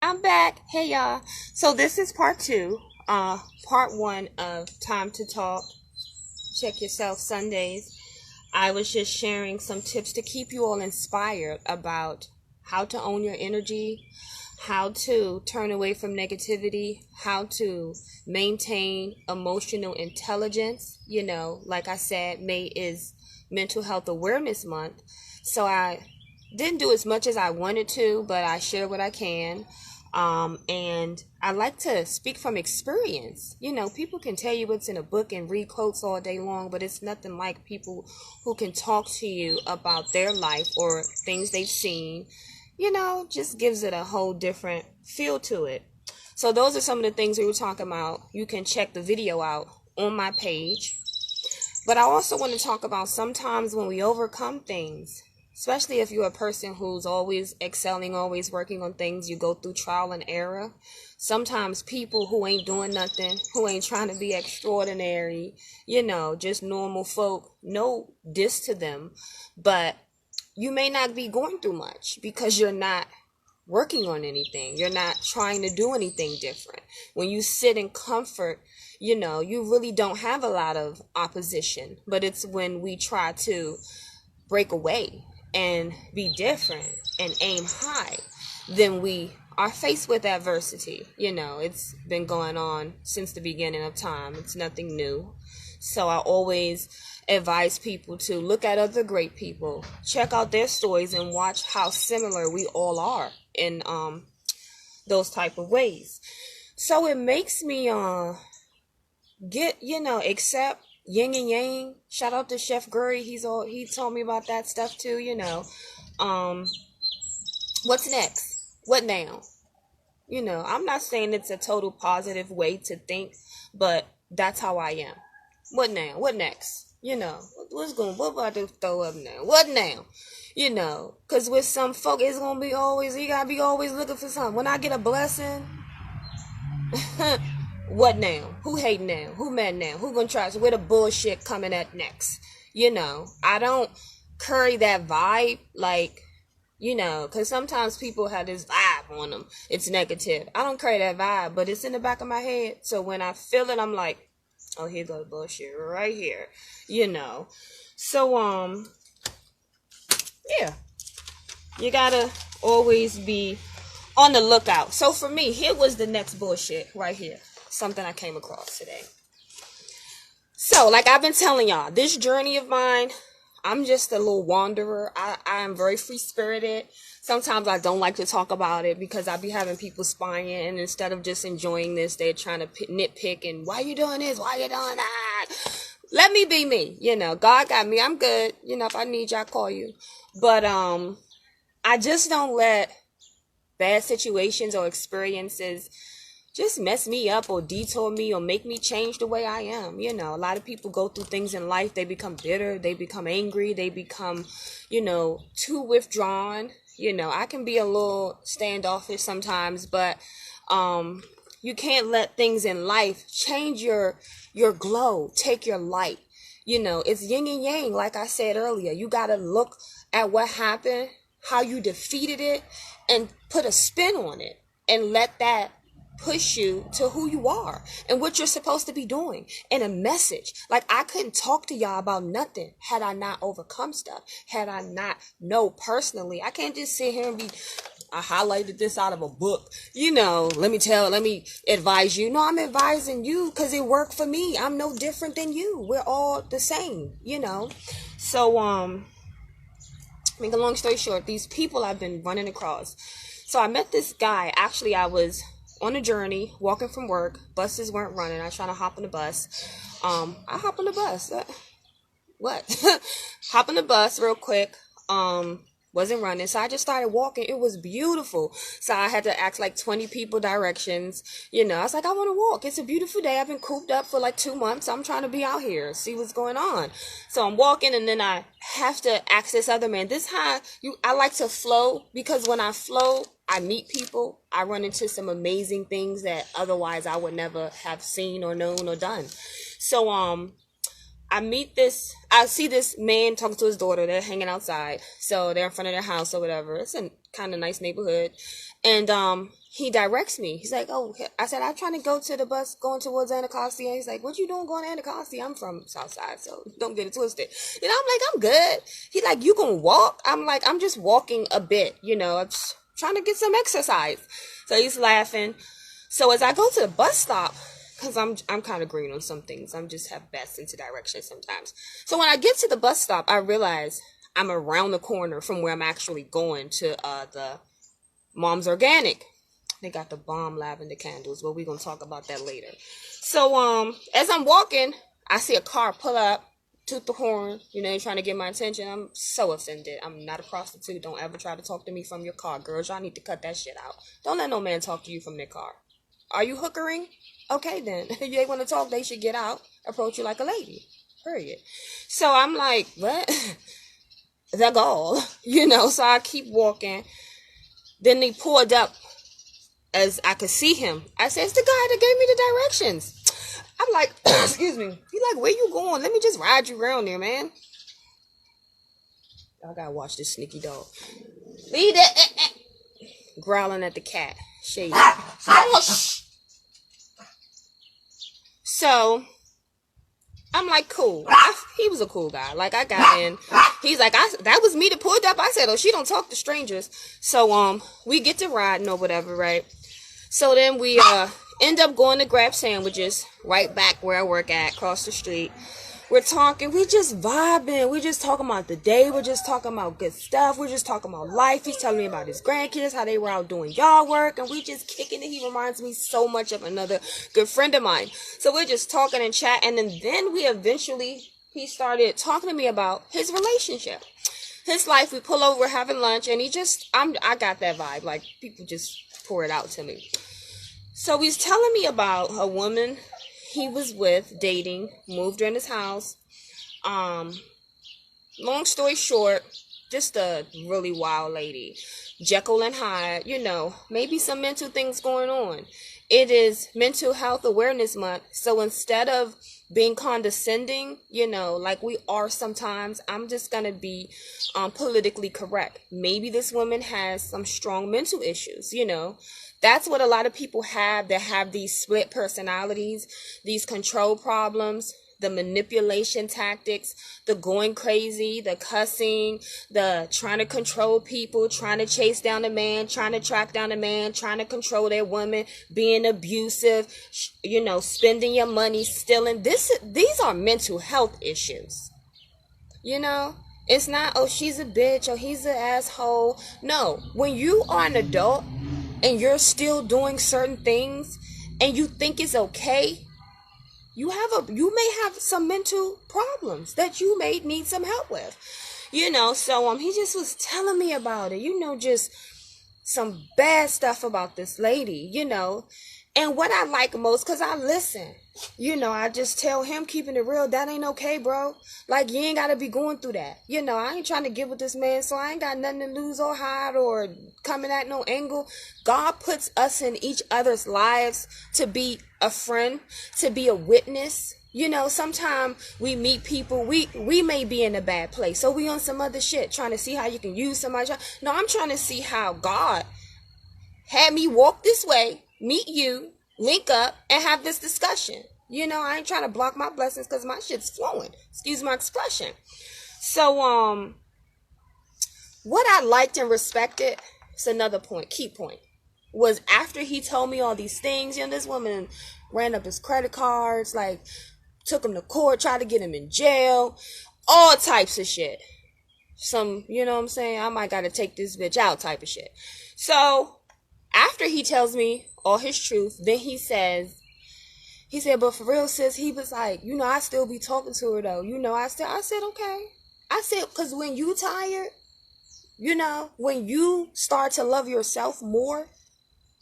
I'm back. Hey y'all. So this is part two. Part one of Time to Talk. Check yourself Sundays. I was just sharing some tips to keep you all inspired about how to own your energy, how to turn away from negativity, how to maintain emotional intelligence. Like I said, May is Mental Health Awareness Month. So I didn't do as much as I wanted to, but I share what I can. And I like to speak from experience. People can tell you what's in a book and read quotes all day long, but it's nothing like people who can talk to you about their life or things they've seen. Just gives it a whole different feel to it. So those are some of the things we were talking about. You can check the video out on my page. But I also want to talk about sometimes when we overcome things, especially if you're a person who's always excelling, always working on things, you go through trial and error. Sometimes people who ain't doing nothing, who ain't trying to be extraordinary, just normal folk, no diss to them. But you may not be going through much because you're not working on anything. You're not trying to do anything different. When you sit in comfort, you really don't have a lot of opposition. But it's when we try to break away and be different and aim high, then we are faced with adversity. It's been going on since the beginning of time. It's nothing new. So I always advise people to look at other great people, check out their stories, and watch how similar we all are in those type of ways. So it makes me accept yin and yang. Shout out to Chef Gurry. He told me about that stuff too. What's next? What now? I'm not saying it's a total positive way to think, but that's how I am. What now? What next? What about to throw up now? What now? Because with some folk, it's going to be always, you got to be always looking for something. When I get a blessing, what now? Who hating now? Who mad now? Who going to try? So where the bullshit coming at next? I don't curry that vibe, because sometimes people have this vibe on them. It's negative. I don't carry that vibe, but it's in the back of my head. So when I feel it, I'm like, oh, here goes bullshit right here, So, yeah, you gotta always be on the lookout. So for me, here was the next bullshit right here. Something I came across today. So, like I've been telling y'all, this journey of mine, I'm just a little wanderer. I am very free-spirited. Sometimes I don't like to talk about it because I be having people spying, and instead of just enjoying this, they're trying to nitpick and why you doing this? Why you doing that? Let me be me. God got me. I'm good. If I need you, I'll call you. But I just don't let bad situations or experiences just mess me up or detour me or make me change the way I am. A lot of people go through things in life. They become bitter. They become angry. They become, too withdrawn. I can be a little standoffish sometimes, but you can't let things in life change your glow, take your light. It's yin and yang, like I said earlier. You got to look at what happened, how you defeated it, and put a spin on it, and let that push you to who you are and what you're supposed to be doing, and a message. Like, I couldn't talk to y'all about nothing had I not overcome stuff, had I not know personally. I can't just sit here and I highlighted this out of a book, let me advise you. No, I'm advising you because it worked for me. I'm no different than you. We're all the same, So, make a long story short, these people I've been running across. So I met this guy. Actually, I was on a journey, walking from work. Buses weren't running. I was trying to hop on the bus. I hop on the bus. What? Hop on the bus real quick. Wasn't running. So I just started walking. It was beautiful. So I had to ask like 20 people directions. I was like, I want to walk. It's a beautiful day. I've been cooped up for like 2 months. I'm trying to be out here, see what's going on. So I'm walking, and then I have to ask this other man, I like to flow, because when I flow, I meet people. I run into some amazing things that otherwise I would never have seen or known or done. So, I see this man talking to his daughter. They're hanging outside. So they're in front of their house or whatever. It's a kind of nice neighborhood. And he directs me. He's like, oh, I said, I'm trying to go to the bus going towards Anacostia. He's like, what you doing going to Anacostia? I'm from Southside, so don't get it twisted. I'm like, I'm good. He's like, you gonna walk? I'm like, I'm just walking a bit, I'm just trying to get some exercise. So he's laughing. So as I go to the bus stop, because I'm kind of green on some things. I'm just have bad sense of direction sometimes. So when I get to the bus stop, I realize I'm around the corner from where I'm actually going to the Mom's Organic. They got the bomb lavender candles, but we're going to talk about that later. So, as I'm walking, I see a car pull up, toot the horn, trying to get my attention. I'm so offended. I'm not a prostitute. Don't ever try to talk to me from your car. Girls, y'all need to cut that shit out. Don't let no man talk to you from their car. Are you hookering? Okay, then. If you ain't want to talk, they should get out, approach you like a lady. Period. So I'm like, what? The gall. So I keep walking. Then they pulled up. As I could see him, I said, it's the guy that gave me the directions. I'm like, excuse me. He like, where you going? Let me just ride you around there, man. I gotta watch this sneaky dog. Leave it. Growling at the cat. Shade. So, I'm like, cool. He was a cool guy. Like, I got in. He's like, that was me that pulled up. I said, oh, she don't talk to strangers. So, we get to riding or whatever, right? So then we end up going to grab sandwiches right back where I work at, across the street. We're talking, we just vibing. We're just talking about the day. We're just talking about good stuff. We're just talking about life. He's telling me about his grandkids, how they were out doing yard work, and we just kicking it. He reminds me so much of another good friend of mine. So we're just talking and chatting, and then he started talking to me about his relationship. His life. We pull over, we're having lunch, and I got that vibe. Like, people just pour it out to me. So he's telling me about a woman he was with, dating, moved her in his house. Long story short, just a really wild lady. Jekyll and Hyde, maybe some mental things going on. It is Mental Health Awareness Month, so instead of being condescending, like we are sometimes, I'm just going to be politically correct. Maybe this woman has some strong mental issues, That's what a lot of people have that have these split personalities, these control problems, the manipulation tactics, the going crazy, the cussing, the trying to control people, trying to chase down a man, trying to track down a man, trying to control their woman, being abusive, spending your money, stealing. These are mental health issues. It's not, oh, she's a bitch or he's an asshole. No, when you are an adult and you're still doing certain things and you think it's okay, you may have some mental problems that you may need some help with. So he just was telling me about it, just some bad stuff about this lady, And what I like most, because I listen, I just tell him, keeping it real, that ain't okay, bro. Like, you ain't got to be going through that. I ain't trying to get with this man, so I ain't got nothing to lose or hide or coming at no angle. God puts us in each other's lives to be a friend, to be a witness. Sometimes we meet people, we may be in a bad place, so we on some other shit, trying to see how you can use somebody. No, I'm trying to see how God had me walk this way, meet you, link up, and have this discussion. I ain't trying to block my blessings because my shit's flowing. Excuse my expression. So, what I liked and respected, it's another point, key point, was after he told me all these things, this woman ran up his credit cards, like, took him to court, tried to get him in jail, all types of shit. Some, what I'm saying, I might gotta take this bitch out type of shit. So, after he tells me all his truth, then he said, but for real, sis, he was like, I still be talking to her though. I said, okay. I said, because when you tired, when you start to love yourself more,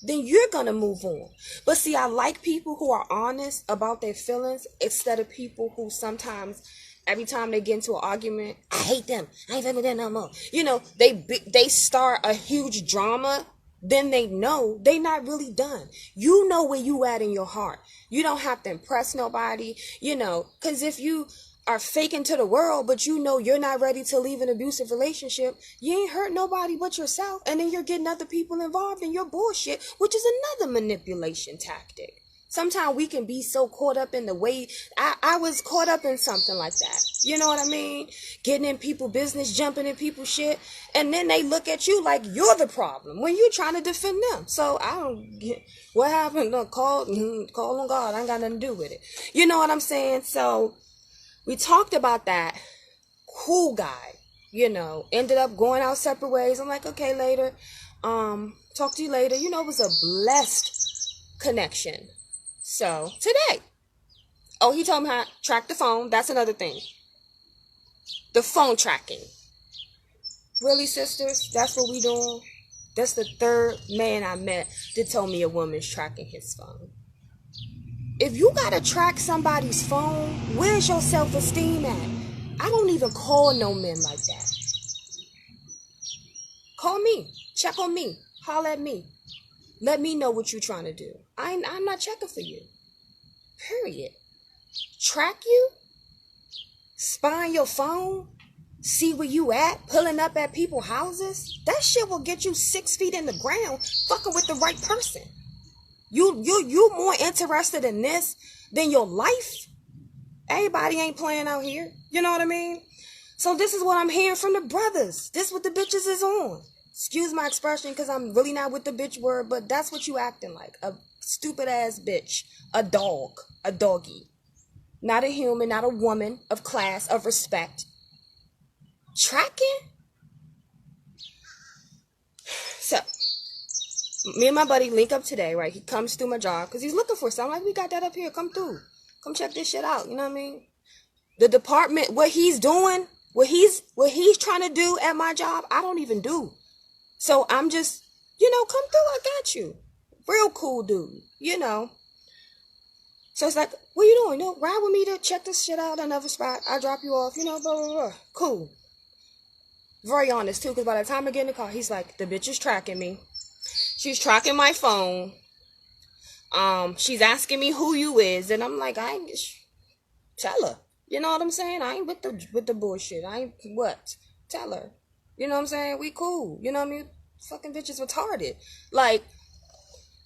then you're going to move on. But see, I like people who are honest about their feelings instead of people who sometimes, every time they get into an argument, I hate them. I ain't feeling them no more. They start a huge drama. Then they know they not really done. You know where you at in your heart. You don't have to impress nobody, because if you, are faking to the world, but you know you're not ready to leave an abusive relationship, you ain't hurt nobody but yourself, and then you're getting other people involved in your bullshit, which is another manipulation tactic. Sometimes we can be so caught up in the way. I was caught up in something like that. You know what I mean? Getting in people's business, jumping in people's shit. And then they look at you like you're the problem when you're trying to defend them. So I don't get what happened. Look, call on God. I ain't got nothing to do with it. You know what I'm saying? So we talked about that. Cool guy. You know, ended up going our separate ways. I'm like, okay, later. Talk to you later. You know, it was a blessed connection. So, today. Oh, he told me how to track the phone. That's another thing. The phone tracking. Really, sisters? That's what we doing? That's the third man I met that told me a woman's tracking his phone. If you gotta track somebody's phone, where's your self-esteem at? I don't even call no men like that. Call me. Check on me. Holler at me. Let me know what you're trying to do. I'm not checking for you. Period. Track you? Spy on your phone? See where you at? Pulling up at people's houses? That shit will get you 6 feet in the ground fucking with the right person. You more interested in this than your life? Everybody ain't playing out here. You know what I mean? So this is what I'm hearing from the brothers. This what the bitches is on. Excuse my expression because I'm really not with the bitch word, but that's what you acting like. A stupid ass bitch. A dog. A doggy. Not a human, not a woman of class, of respect. Tracking? So, me and my buddy link up today, right? He comes through my job because he's looking for something. I'm like, we got that up here. Come through. Come check this shit out. You know what I mean? The department, what he's doing, what he's trying to do at my job, I don't even do. So I'm just, come through. I got you. Real cool dude, So it's like, what are you doing? Ride with me to check this shit out at another spot. I'll drop you off, blah, blah, blah. Cool. Very honest, too, because by the time I get in the car, he's like, the bitch is tracking me. She's tracking my phone. She's asking me who you is. And I'm like, tell her. You know what I'm saying? I ain't with the bullshit. I ain't what? Tell her. You know what I'm saying? We cool. You know what I mean? Fucking bitch is retarded. Like,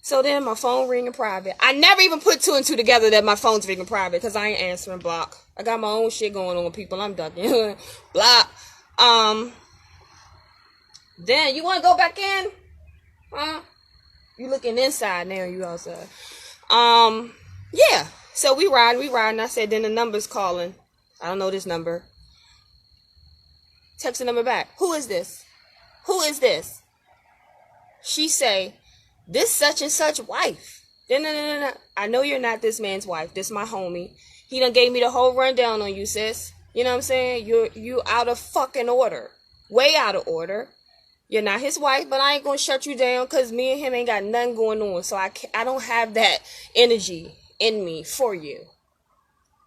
so then my phone ringing private. I never even put 2 and 2 together that my phone's ringing private because I ain't answering block. I got my own shit going on with people. I'm ducking. Block. Then you want to go back in? Huh? You looking inside now, you outside. Yeah. So we ride. And I said, then the number's calling. I don't know this number. Text the number back. Who is this? Who is this? She say, this such and such wife. No. I know you're not this man's wife. This my homie. He done gave me the whole rundown on you, sis. You know what I'm saying? You out of fucking order. Way out of order. You're not his wife, but I ain't gonna shut you down because me and him ain't got nothing going on. So I don't have that energy in me for you.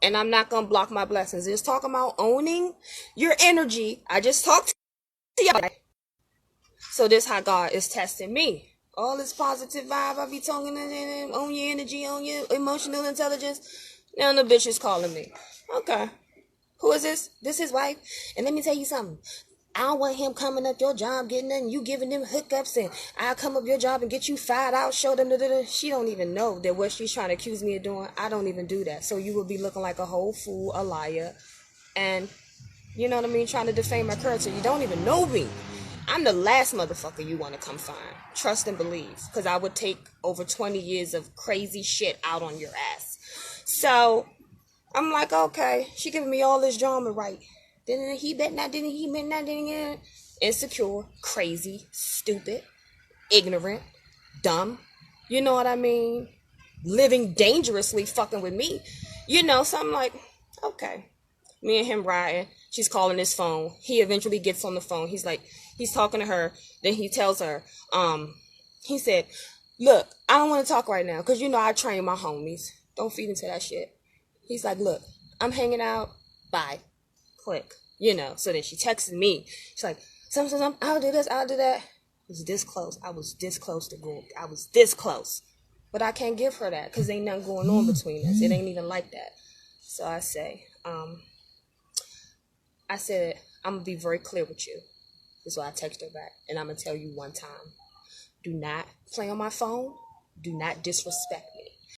And I'm not gonna block my blessings. Just talking about owning your energy. I just talked to y'all. So this how God is testing me. All this positive vibe I be talking on your energy, on your emotional intelligence. Now the bitch is calling me. Okay. Who is this? This his wife? And let me tell you something. I don't want him coming up your job, getting nothing, you giving them hookups, and I'll come up your job and get you fired out, show them, She don't even know that what she's trying to accuse me of doing, I don't even do that. So you will be looking like a whole fool, a liar, and, you know what I mean, trying to defame my character. You don't even know me. I'm the last motherfucker you want to come find. Trust and believe, because I would take over 20 years of crazy shit out on your ass. So, I'm like, okay, she giving me all this drama, right? Didn't he bet not, didn't he bet not, didn't he? Insecure, crazy, stupid, ignorant, dumb. You know what I mean? Living dangerously fucking with me. So I'm like, okay. Me and him riding. She's calling his phone. He eventually gets on the phone. He's talking to her. Then he tells her, he said, look, I don't want to talk right now because, I train my homies. Don't feed into that shit. He's like, look, I'm hanging out. Bye. Click. So then she texted me. She's like, some, I'll do this, I'll do that. I was this close. I was this close to going. I was this close. But I can't give her that because ain't nothing going on between us. It ain't even like that. So I say, I said, I'm going to be very clear with you. This is why I text her back. And I'm going to tell you one time. Do not play on my phone. Do not disrespect